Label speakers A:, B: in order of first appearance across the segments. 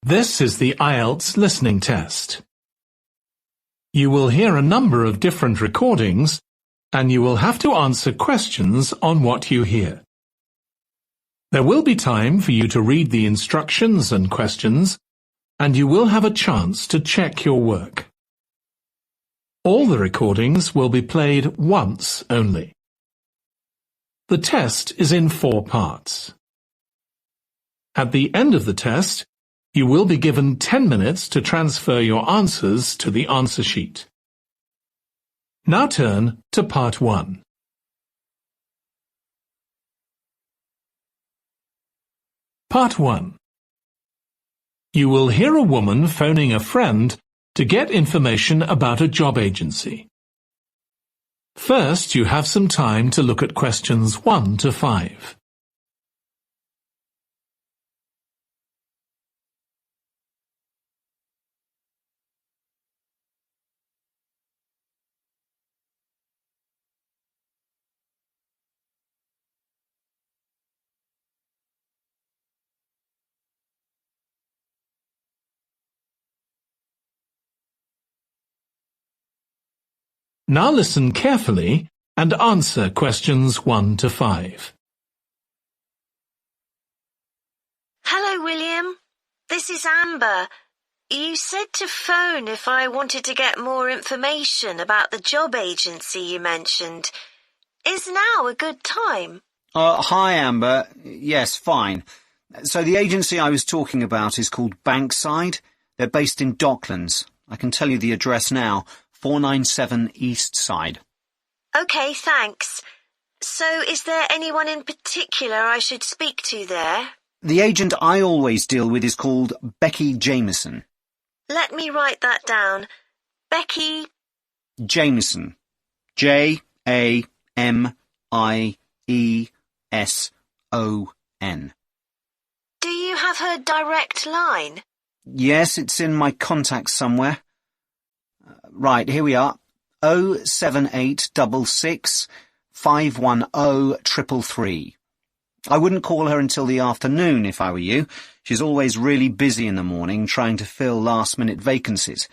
A: This is the IELTS listening test. You will hear a number of different recordings, and you will have to answer questions on what you hear. There will be time for you to read the instructions and questions, and you will have a chance to check your work. All the recordings will be played once only. The test is in 4 parts. At the end of the test, you will be given 10 minutes to transfer your answers to the answer sheet. Now turn to Part 1. Part 1. You will hear a woman phoning a friend to get information about a job agency. First, you have some time to look at questions 1 to 5. Now listen carefully and answer questions 1 to 5.
B: Hello, William. This is Amber. You said to phone if I wanted to get more information about the job agency you mentioned. Is now a good time?
C: Hi, Amber. Yes, fine. So the agency I was talking about is called Bankside. They're based in Docklands. I can tell you the address now. 497 East Side.
B: OK, thanks. So is there anyone in particular I should speak to there?
C: The agent I always deal with is called Becky Jameson.
B: Let me write that down. Becky
C: Jameson. Jameson.
B: Do you have her direct line?
C: Yes, it's in my contacts somewhere. Right, here we are. 07866 510 333. I wouldn't call her until the afternoon if I were you. She's always really busy in the morning trying to fill last-minute vacancies.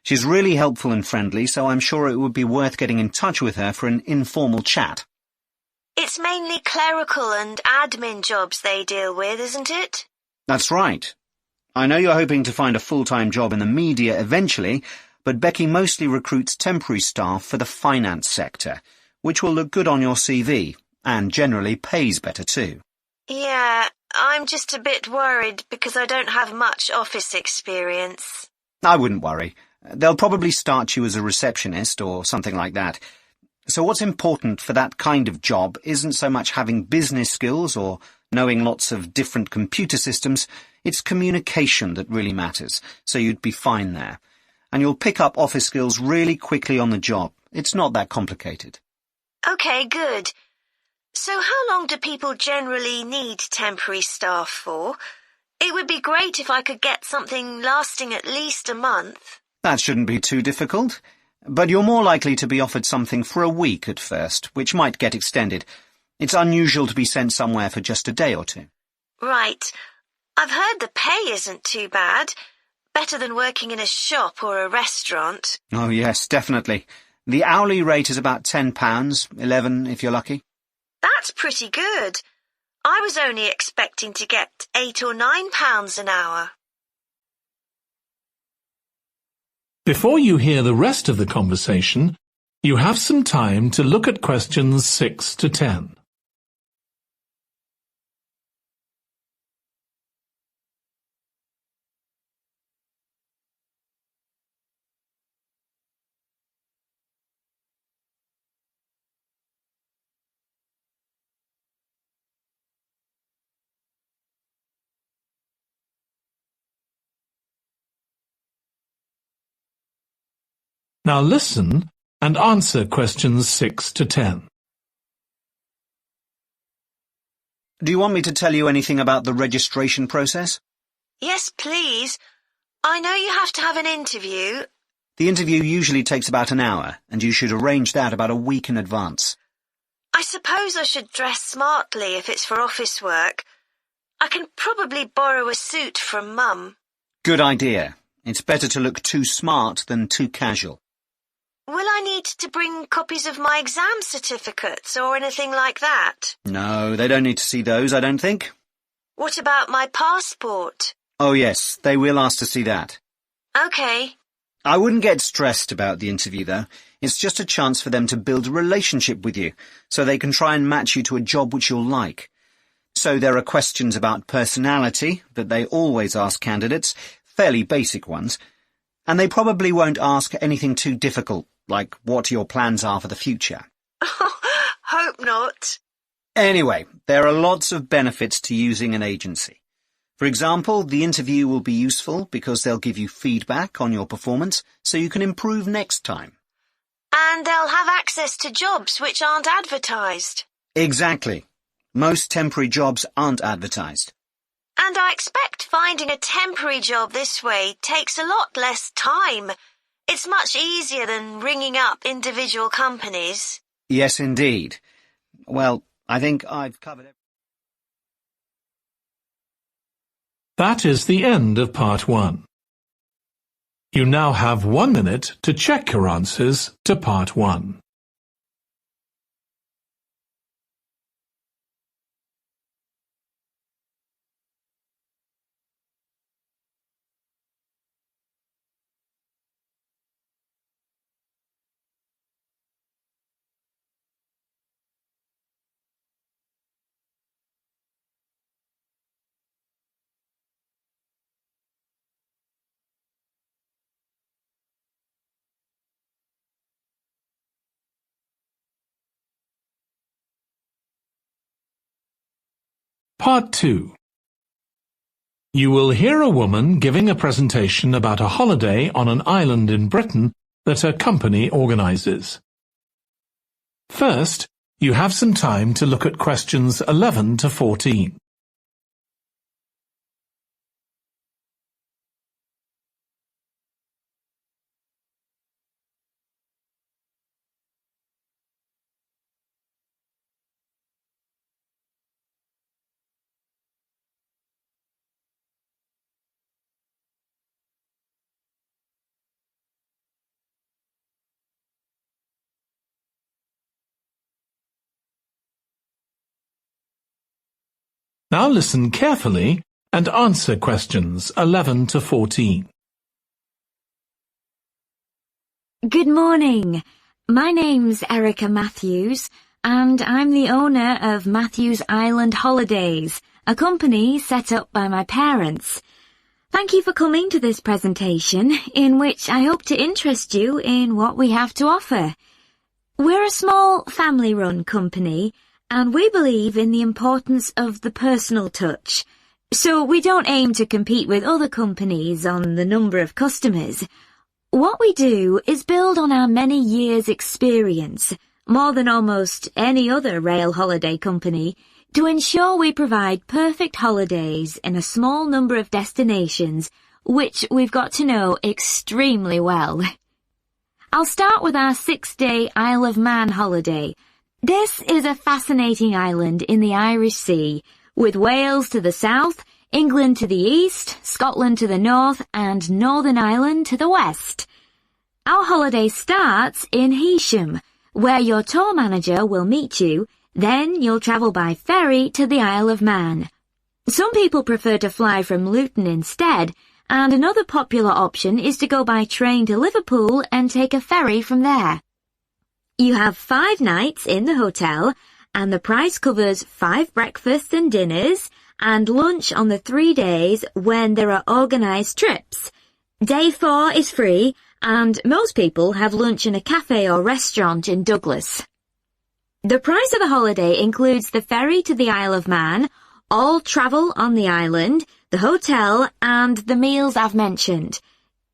C: She's really helpful and friendly, so I'm sure it would be worth getting in touch with her for an informal chat.
B: It's mainly clerical and admin jobs they deal with, isn't it?
C: That's right. I know you're hoping to find a full-time job in the media eventually, but Becky mostly recruits temporary staff for the finance sector, which will look good on your CV, and generally pays better too.
B: Yeah, I'm just a bit worried because I don't have much office experience.
C: I wouldn't worry. They'll probably start you as a receptionist or something like that. So what's important for that kind of job isn't so much having business skills or knowing lots of different computer systems, it's communication that really matters, so you'd be fine there. And you'll pick up office skills really quickly on the job. It's not that complicated.
B: OK, good. So how long do people generally need temporary staff for? It would be great if I could get something lasting at least a month.
C: That shouldn't be too difficult. But you're more likely to be offered something for a week at first, which might get extended. It's unusual to be sent somewhere for just a day or two.
B: Right. I've heard the pay isn't too bad. Better than working in a shop or a restaurant.
C: Oh, yes, definitely. The hourly rate is about £10, $11 if you're lucky.
B: That's pretty good. I was only expecting to get £8 or £9 an hour.
A: Before you hear the rest of the conversation, you have some time to look at questions 6 to 10. Now listen and answer questions 6 to 10.
C: Do you want me to tell you anything about the registration process?
B: Yes, please. I know you have to have an interview.
C: The interview usually takes about an hour, and you should arrange that about a week in advance.
B: I suppose I should dress smartly if it's for office work. I can probably borrow a suit from Mum.
C: Good idea. It's better to look too smart than too casual.
B: Will I need to bring copies of my exam certificates or anything like that?
C: No, they don't need to see those, I don't think.
B: What about my passport?
C: Oh yes, they will ask to see that.
B: Okay.
C: I wouldn't get stressed about the interview, though. It's just a chance for them to build a relationship with you, so they can try and match you to a job which you'll like. So there are questions about personality that they always ask candidates, fairly basic ones, and they probably won't ask anything too difficult, like what your plans are for the future.
B: Hope not.
C: Anyway, there are lots of benefits to using an agency. For example, the interview will be useful because they'll give you feedback on your performance so you can improve next time.
B: And they'll have access to jobs which aren't advertised.
C: Exactly. Most temporary jobs aren't advertised.
B: And I expect finding a temporary job this way takes a lot less time. It's much easier than ringing up individual companies.
C: Yes, indeed. Well, I think I've covered everything.
A: That is the end of part 1. You now have 1 minute to check your answers to part 1. Part 2. You will hear a woman giving a presentation about a holiday on an island in Britain that her company organises. First, you have some time to look at questions 11 to 14. Now listen carefully and answer questions 11 to 14.
D: Good morning. My name's Erica Matthews, and I'm the owner of Matthews Island Holidays, a company set up by my parents. Thank you for coming to this presentation, in which I hope to interest you in what we have to offer. We're a small family-run company, and we believe in the importance of the personal touch. So we don't aim to compete with other companies on the number of customers. What we do is build on our many years' experience, more than almost any other rail holiday company, to ensure we provide perfect holidays in a small number of destinations, which we've got to know extremely well. I'll start with our 6-day Isle of Man holiday. This is a fascinating island in the Irish Sea, with Wales to the south, England to the east, Scotland to the north, and Northern Ireland to the west. Our holiday starts in Heysham, where your tour manager will meet you, then you'll travel by ferry to the Isle of Man. Some people prefer to fly from Luton instead, and another popular option is to go by train to Liverpool and take a ferry from there. You have 5 nights in the hotel, and the price covers 5 breakfasts and dinners, and lunch on the 3 days when there are organised trips. Day 4 is free, and most people have lunch in a cafe or restaurant in Douglas. The price of the holiday includes the ferry to the Isle of Man, all travel on the island, the hotel, and the meals I've mentioned.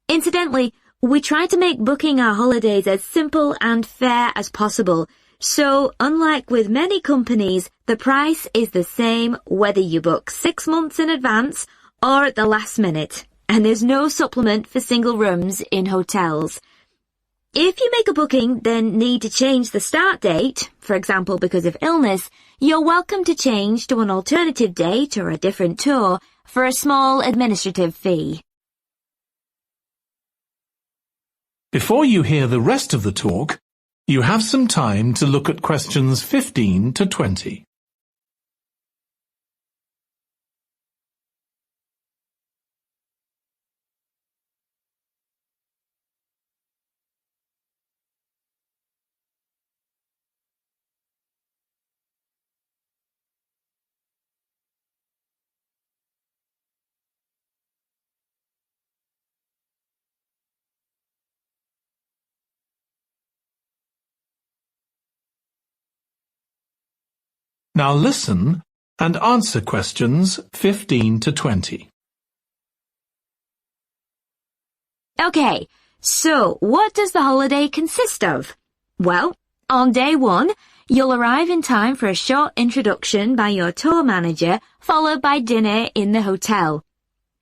D: Incidentally, we try to make booking our holidays as simple and fair as possible, so unlike with many companies, the price is the same whether you book 6 months in advance or at the last minute, and there's no supplement for single rooms in hotels. If you make a booking, then need to change the start date, for example because of illness, you're welcome to change to an alternative date or a different tour for a small administrative fee.
A: Before you hear the rest of the talk, you have some time to look at questions 15 to 20. Now listen and answer questions 15 to 20.
D: Okay, so what does the holiday consist of? Well, on day 1, you'll arrive in time for a short introduction by your tour manager, followed by dinner in the hotel.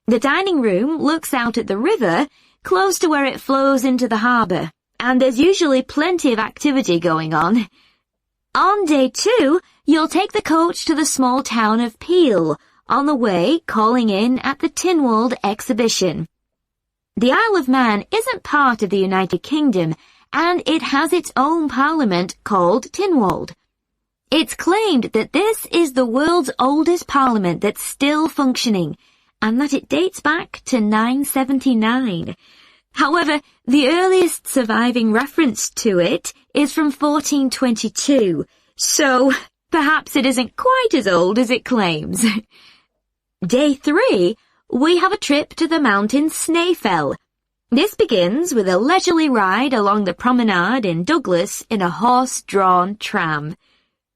D: The dining room looks out at the river, close to where it flows into the harbour, and there's usually plenty of activity going on. On day 2, you'll take the coach to the small town of Peel, on the way calling in at the Tynwald exhibition. The Isle of Man isn't part of the United Kingdom, and it has its own parliament called Tynwald. It's claimed that this is the world's oldest parliament that's still functioning, and that it dates back to 979. However, the earliest surviving reference to it is from 1422, so perhaps it isn't quite as old as it claims. Day 3, we have a trip to the mountain Snaefell. This begins with a leisurely ride along the promenade in Douglas in a horse-drawn tram.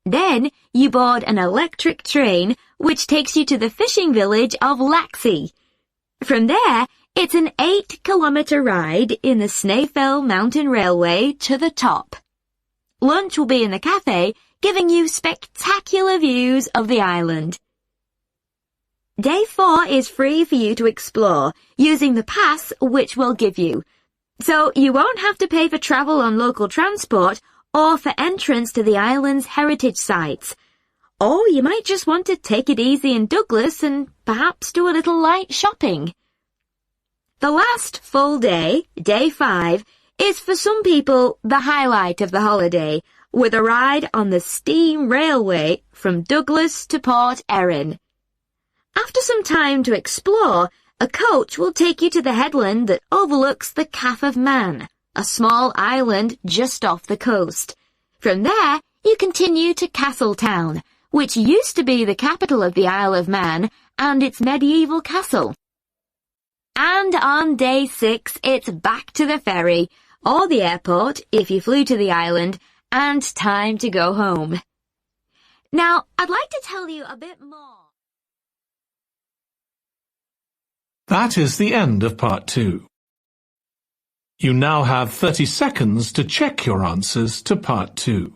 D: Then you board an electric train which takes you to the fishing village of Laxey. From there, it's an 8-kilometre ride in the Snaefell Mountain Railway to the top. Lunch will be in the cafe, giving you spectacular views of the island. Day 4 is free for you to explore, using the pass which we'll give you. So you won't have to pay for travel on local transport or for entrance to the island's heritage sites. Or you might just want to take it easy in Douglas and perhaps do a little light shopping. The last full day, day 5, is for some people the highlight of the holiday, with a ride on the steam railway from Douglas to Port Erin. After some time to explore, a coach will take you to the headland that overlooks the Calf of Man, a small island just off the coast. From there, you continue to Castletown, which used to be the capital of the Isle of Man and its medieval castle. And on day 6, it's back to the ferry, or the airport if you flew to the island, and time to go home. Now, I'd like to tell you a bit more.
A: That is the end of part 2. You now have 30 seconds to check your answers to part 2.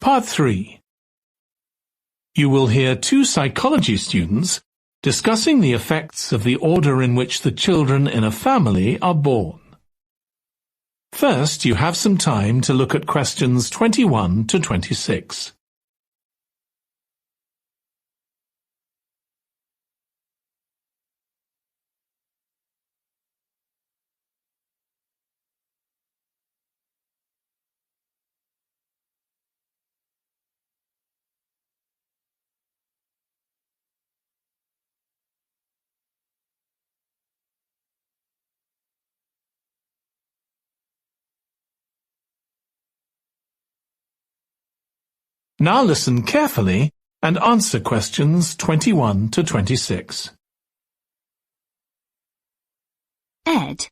A: Part 3. You will hear 2 psychology students discussing the effects of the order in which the children in a family are born. First, you have some time to look at questions 21 to 26. Now listen carefully and answer questions 21 to 26.
E: Ed,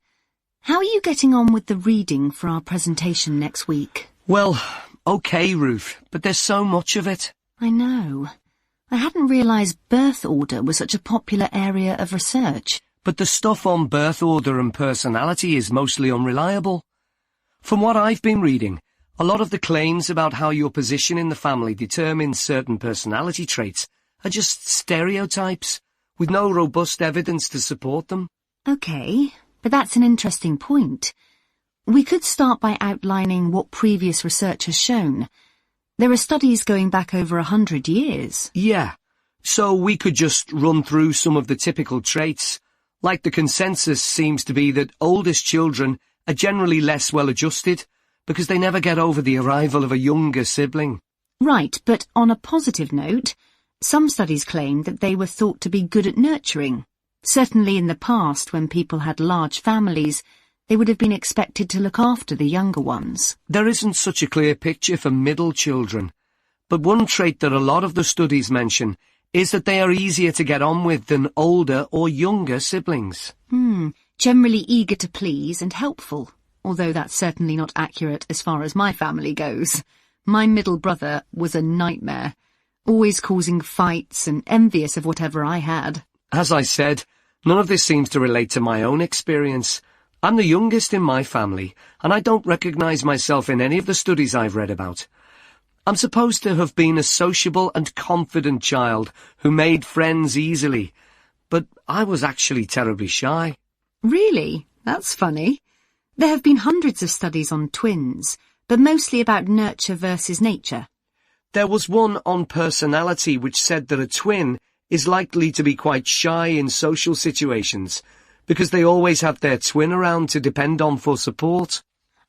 E: how are you getting on with the reading for our presentation next week?
F: Well, okay, Ruth, but there's so much of it.
E: I know. I hadn't realised birth order was such a popular area of research.
F: But the stuff on birth order and personality is mostly unreliable. From what I've been reading, a lot of the claims about how your position in the family determines certain personality traits are just stereotypes, with no robust evidence to support them.
E: OK, but that's an interesting point. We could start by outlining what previous research has shown. There are studies going back over 100 years.
F: Yeah, so we could just run through some of the typical traits. Like the consensus seems to be that oldest children are generally less well-adjusted because they never get over the arrival of a younger sibling.
E: Right, but on a positive note, some studies claim that they were thought to be good at nurturing. Certainly in the past, when people had large families, they would have been expected to look after the younger ones.
F: There isn't such a clear picture for middle children, but one trait that a lot of the studies mention is that they are easier to get on with than older or younger siblings.
E: Generally eager to please and helpful, although that's certainly not accurate as far as my family goes. My middle brother was a nightmare, always causing fights and envious of whatever I had.
F: As I said, none of this seems to relate to my own experience. I'm the youngest in my family, and I don't recognise myself in any of the studies I've read about. I'm supposed to have been a sociable and confident child who made friends easily, but I was actually terribly shy.
E: Really? That's funny. There have been hundreds of studies on twins, but mostly about nurture versus nature.
F: There was one on personality which said that a twin is likely to be quite shy in social situations because they always have their twin around to depend on for support.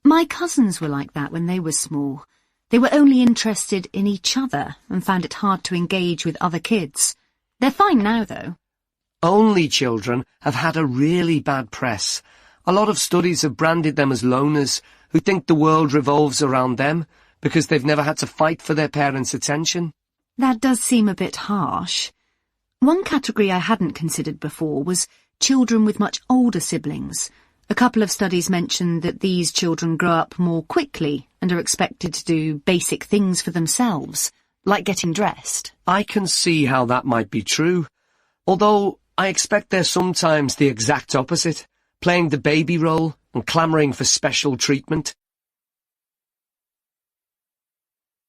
E: My cousins were like that when they were small. They were only interested in each other and found it hard to engage with other kids. They're fine now, though.
F: Only children have had a really bad press. A lot of studies have branded them as loners who think the world revolves around them because they've never had to fight for their parents' attention.
E: That does seem a bit harsh. One category I hadn't considered before was children with much older siblings. A couple of studies mentioned that these children grow up more quickly and are expected to do basic things for themselves, like getting dressed.
F: I can see how that might be true, although I expect they're sometimes the exact opposite, playing the baby role and clamouring for special treatment.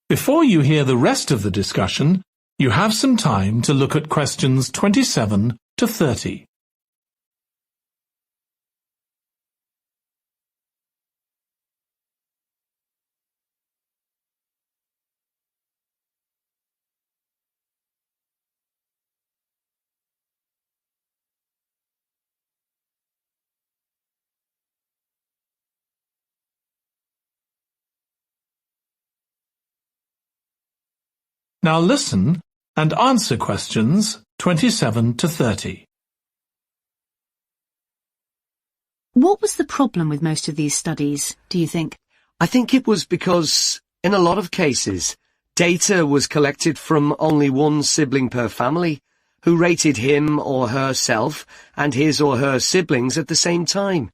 A: Before you hear the rest of the discussion, you have some time to look at questions 27 to 30. Now listen and answer questions 27 to 30.
E: What was the problem with most of these studies, do you think?
F: I think it was because, in a lot of cases, data was collected from only one sibling per family, who rated him or herself and his or her siblings at the same time.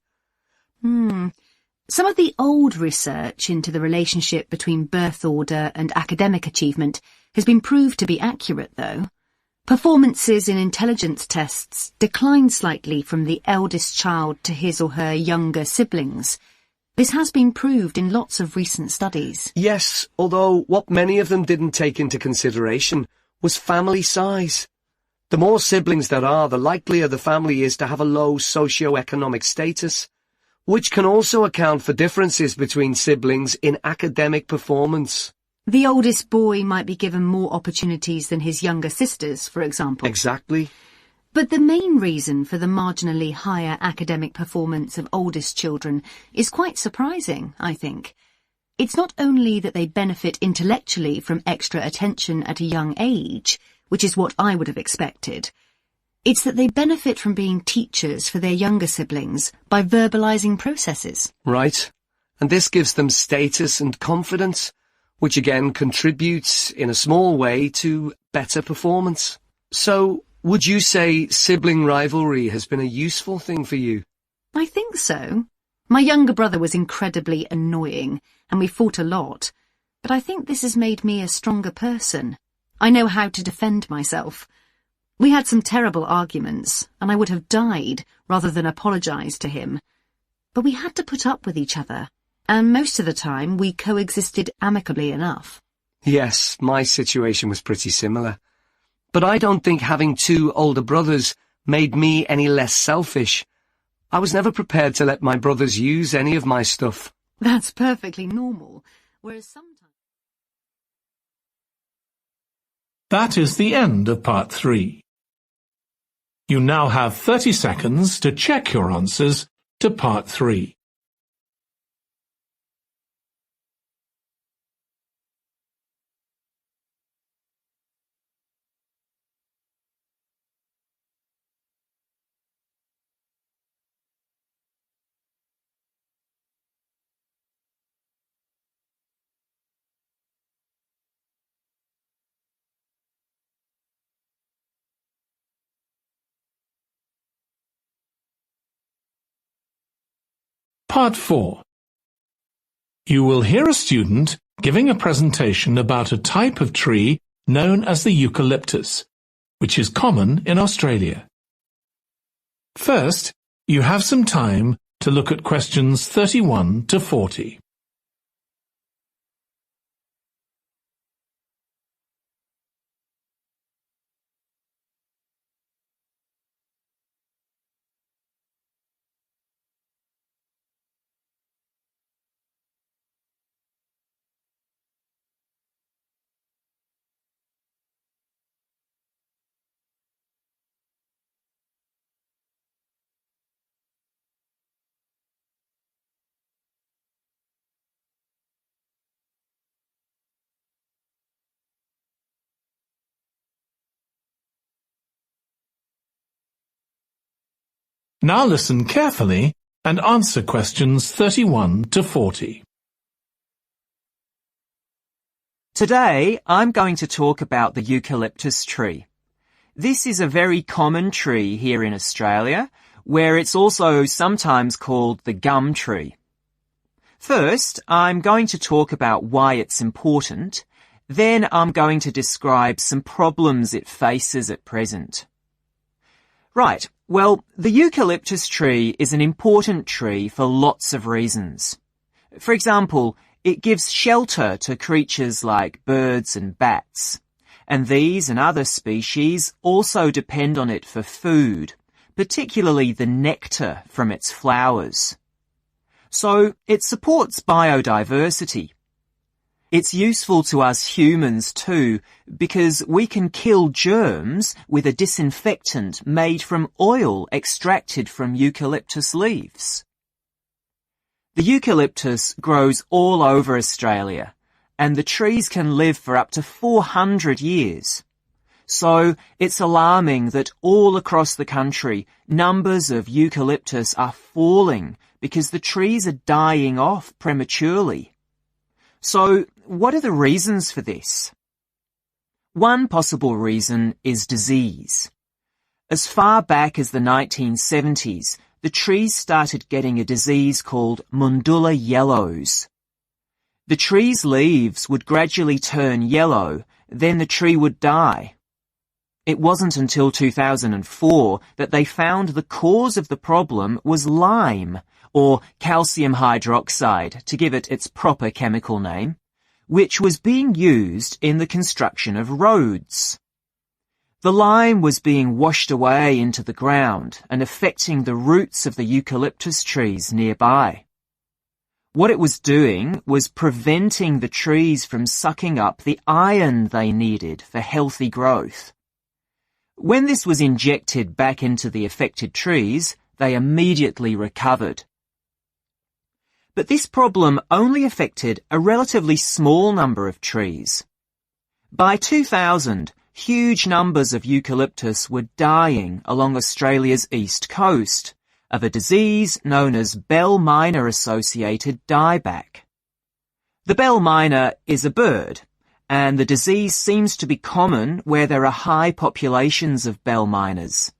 E: Some of the old research into the relationship between birth order and academic achievement has been proved to be accurate, though. Performances in intelligence tests declined slightly from the eldest child to his or her younger siblings. This has been proved in lots of recent studies.
F: Yes, although what many of them didn't take into consideration was family size. The more siblings there are, the likelier the family is to have a low socio-economic status, which can also account for differences between siblings in academic performance.
E: The oldest boy might be given more opportunities than his younger sisters, for example.
F: Exactly.
E: But the main reason for the marginally higher academic performance of oldest children is quite surprising, I think. It's not only that they benefit intellectually from extra attention at a young age, which is what I would have expected. It's that they benefit from being teachers for their younger siblings by verbalizing processes.
F: Right. And this gives them status and confidence, which again contributes in a small way to better performance. So, would you say sibling rivalry has been a useful thing for you?
E: I think so. My younger brother was incredibly annoying, and we fought a lot. But I think this has made me a stronger person. I know how to defend myself. We had some terrible arguments, and I would have died rather than apologise to him. But we had to put up with each other, and most of the time we coexisted amicably enough.
F: Yes, my situation was pretty similar. But I don't think having two older brothers made me any less selfish. I was never prepared to let my brothers use any of my stuff.
E: That's perfectly normal, whereas sometimes...
A: That is the end of part 3. You now have 30 seconds to check your answers to part 3. Part 4. You will hear a student giving a presentation about a type of tree known as the eucalyptus, which is common in Australia. First, you have some time to look at questions 31 to 40. Now listen carefully and answer questions 31 to 40.
G: Today, I'm going to talk about the eucalyptus tree. This is a very common tree here in Australia, where it's also sometimes called the gum tree. First, I'm going to talk about why it's important. Then I'm going to describe some problems it faces at present. Right, well, the eucalyptus tree is an important tree for lots of reasons. For example, it gives shelter to creatures like birds and bats, and these and other species also depend on it for food, particularly the nectar from its flowers. So it supports biodiversity. It's useful to us humans too, because we can kill germs with a disinfectant made from oil extracted from eucalyptus leaves. The eucalyptus grows all over Australia, and the trees can live for up to 400 years. So it's alarming that all across the country, numbers of eucalyptus are falling because the trees are dying off prematurely. So, what are the reasons for this? One possible reason is disease. As far back as the 1970s, the trees started getting a disease called Mundula yellows. The tree's leaves would gradually turn yellow, then the tree would die. It wasn't until 2004 that they found the cause of the problem was lime, or calcium hydroxide, to give it its proper chemical name, which was being used in the construction of roads. The lime was being washed away into the ground and affecting the roots of the eucalyptus trees nearby. What it was doing was preventing the trees from sucking up the iron they needed for healthy growth. When this was injected back into the affected trees, they immediately recovered. But this problem only affected a relatively small number of trees. By 2000, huge numbers of eucalyptus were dying along Australia's east coast of a disease known as bell miner-associated dieback. The bell miner is a bird, and the disease seems to be common where there are high populations of bell miners.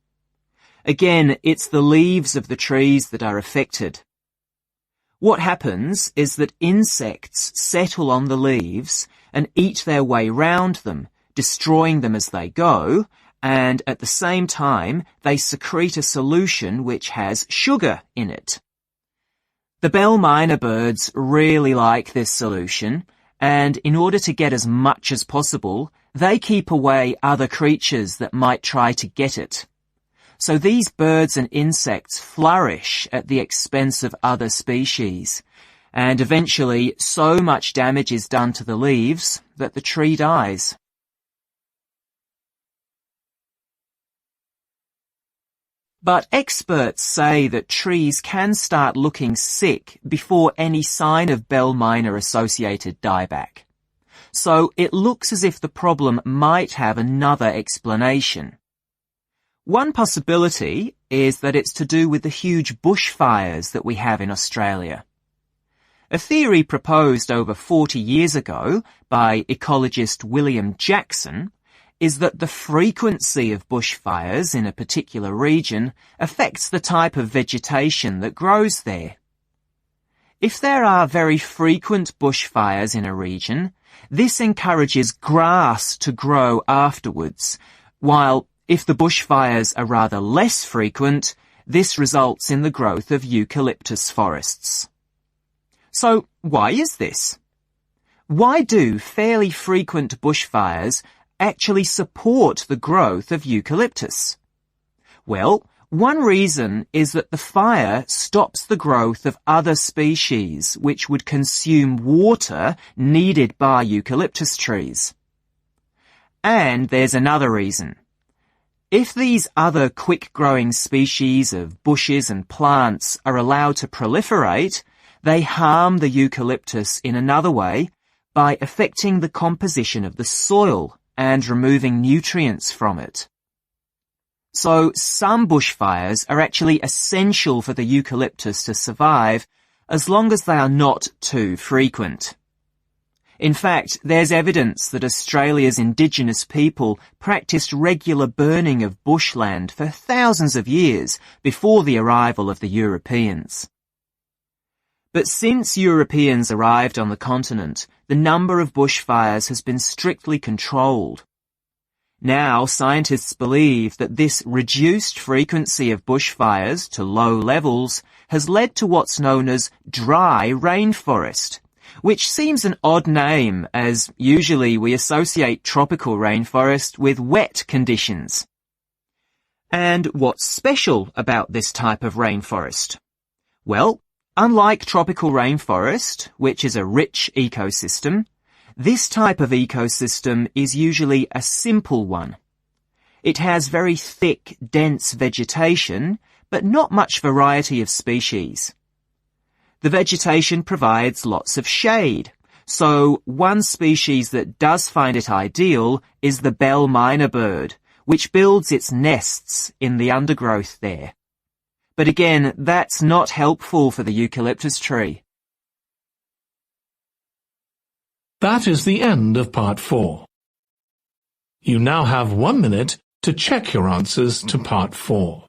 G: Again, it's the leaves of the trees that are affected. What happens is that insects settle on the leaves and eat their way round them, destroying them as they go, and at the same time they secrete a solution which has sugar in it. The bell miner birds really like this solution, and in order to get as much as possible, they keep away other creatures that might try to get it. So these birds and insects flourish at the expense of other species, and eventually so much damage is done to the leaves that the tree dies. But experts say that trees can start looking sick before any sign of bell miner-associated dieback. So it looks as if the problem might have another explanation. One possibility is that it's to do with the huge bushfires that we have in Australia. A theory proposed over 40 years ago by ecologist William Jackson is that the frequency of bushfires in a particular region affects the type of vegetation that grows there. If there are very frequent bushfires in a region, this encourages grass to grow afterwards, while if the bushfires are rather less frequent, this results in the growth of eucalyptus forests. So why is this? Why do fairly frequent bushfires actually support the growth of eucalyptus? Well, one reason is that the fire stops the growth of other species which would consume water needed by eucalyptus trees. And there's another reason. If these other quick-growing species of bushes and plants are allowed to proliferate, they harm the eucalyptus in another way by affecting the composition of the soil and removing nutrients from it. So some bushfires are actually essential for the eucalyptus to survive as long as they are not too frequent. In fact, there's evidence that Australia's Indigenous people practiced regular burning of bushland for thousands of years before the arrival of the Europeans. But since Europeans arrived on the continent, the number of bushfires has been strictly controlled. Now, scientists believe that this reduced frequency of bushfires to low levels has led to what's known as dry rainforest, which seems an odd name as usually we associate tropical rainforest with wet conditions. And what's special about this type of rainforest? Well, unlike tropical rainforest, which is a rich ecosystem, this type of ecosystem is usually a simple one. It has very thick, dense vegetation, but not much variety of species. The vegetation provides lots of shade, so one species that does find it ideal is the bell miner bird, which builds its nests in the undergrowth there. But again, that's not helpful for the eucalyptus tree.
A: That is the end of part 4. You now have 1 minute to check your answers to part 4.